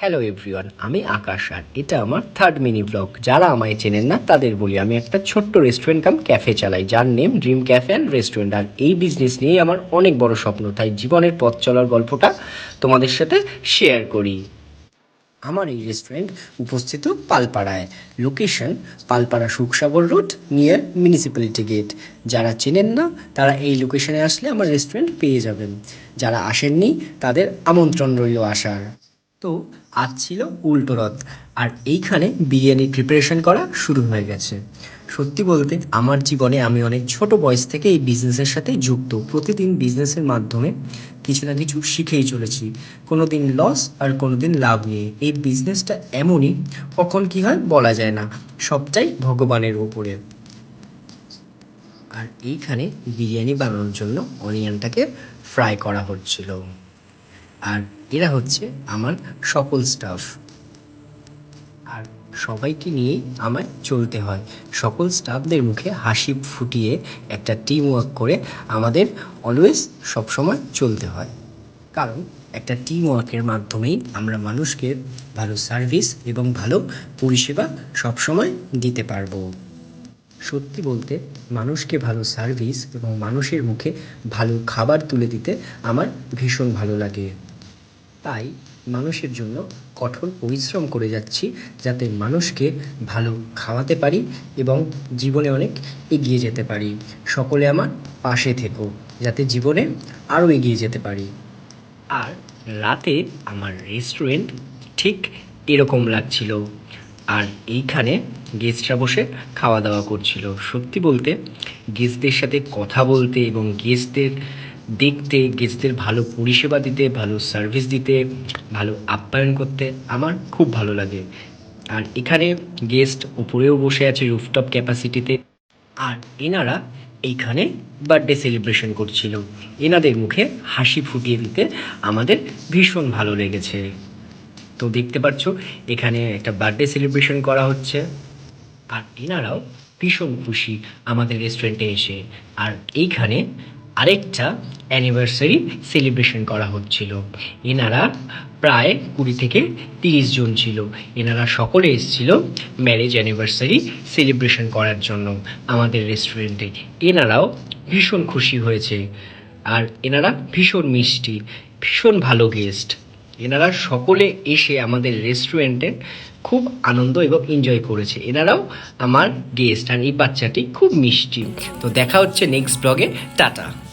Hello everyone, আমি আকাশ আর এটা আমার থার্ড মিনি ব্লগ। যারা আমায় চেনেন না তাদের বলি, আমি একটা ছোট্ট রেস্টুরেন্ট কাম ক্যাফে চালাই, যার name dream cafe and restaurant. আর এই বিজনেস নিয়েই আমার অনেক বড় স্বপ্ন, তাই জীবনের পথ চলার গল্পটা তোমাদের সাথে শেয়ার করি। আমার এই রেস্টুরেন্ট উপস্থিত পালপাড়ায়, location Palpara Sukhsagar road near municipality gate. যারা চেনেন না তারা এই লোকেশনে আসলে আমার রেস্টুরেন্ট পেয়ে যাবেন, যারা আসেননি তাদের আমন্ত্রণ রইল আসার। তো আজ ছিল উল্টো রথ, আর এইখানে বিরিয়ানির প্রিপারেশন করা শুরু হয়ে গেছে। সত্যি বলতে আমার জীবনে আমি অনেক ছোট বয়স থেকে এই বিজনেসের সাথে যুক্ত। প্রতিদিন বিজনেসের মাধ্যমে কিছু না কিছু শিখেই চলেছি, কোনো দিন লস আর কোনো দিন লাভ নিয়ে। এই বিজনেসটা এমনই, কখন কী হয় বলা যায় না, সবটাই ভগবানের ওপরে। আর এইখানে বিরিয়ানি বানানোর জন্য অনিয়নটাকে ফ্রাই করা হচ্ছিল। আর এরা হচ্ছে আমার সকল স্টাফ, আর সবাইকে নিয়েই আমায় চলতে হয়। সকল স্টাফদের মুখে হাসি ফুটিয়ে একটা টিম ওয়ার্ক করে আমাদের অলওয়েজ সবসময় চলতে হয়, কারণ একটা টিম ওয়ার্কের মাধ্যমেই আমরা মানুষকে ভালো সার্ভিস এবং ভালো পরিষেবা সবসময় দিতে পারবো। সত্যি বলতে মানুষকে ভালো সার্ভিস এবং মানুষের মুখে ভালো খাবার তুলে দিতে আমার ভীষণ ভালো লাগে। তাই মানুষের জন্য কঠোর পরিশ্রম করে যাচ্ছি, যাতে মানুষকে ভালো খাওয়াতে পারি এবং জীবনে অনেক এগিয়ে যেতে পারি। সকলে আমার পাশে থেকো, যাতে জীবনে আরও এগিয়ে যেতে পারি। আর রাতে আমার রেস্টুরেন্ট ঠিক এরকম লাগছিল, আর এইখানে গেস্টরা বসে খাওয়া দাওয়া করছিল। সত্যি বলতে গেস্টদের সাথে কথা বলতে এবং গেস্টদের দেখতে, গেস্টদের ভালো পরিষেবা দিতে, ভালো সার্ভিস দিতে, ভালো আপ্যায়ন করতে আমার খুব ভালো লাগে। আর এখানে গেস্ট উপরেও বসে আছে রুফটপ ক্যাপাসিটিতে, আর এনারা এইখানে বার্থডে সেলিব্রেশন করছিল। এনাদের মুখে হাসি ফুটিয়ে দিতে আমাদের ভীষণ ভালো লেগেছে। তো দেখতে পাচ্ছ এখানে একটা বার্থডে সেলিব্রেশন করা হচ্ছে, আর এনারাও ভীষণ খুশি আমাদের রেস্টুরেন্টে এসে। আর এইখানে আরেকটা অ্যানিভার্সারি সেলিব্রেশন করা হচ্ছিল। এনারা প্রায় 20 থেকে 30 জন ছিল। এনারা সকলে এসেছিল ম্যারেজ অ্যানিভার্সারি সেলিব্রেশন করার জন্য আমাদের রেস্টুরেন্টে। এনারাও ভীষণ খুশি হয়েছে, আর এনারা ভীষণ মিষ্টি, ভীষণ ভালো গেস্ট। এনারা সকলে এসে আমাদের রেস্টুরেন্টে খুব আনন্দ এবং এনজয় করেছে। এনারাও আমার গেস্ট, আর এই বাচ্চাটি খুব মিষ্টি। তো দেখা হচ্ছে নেক্সট ব্লগে। টাটা।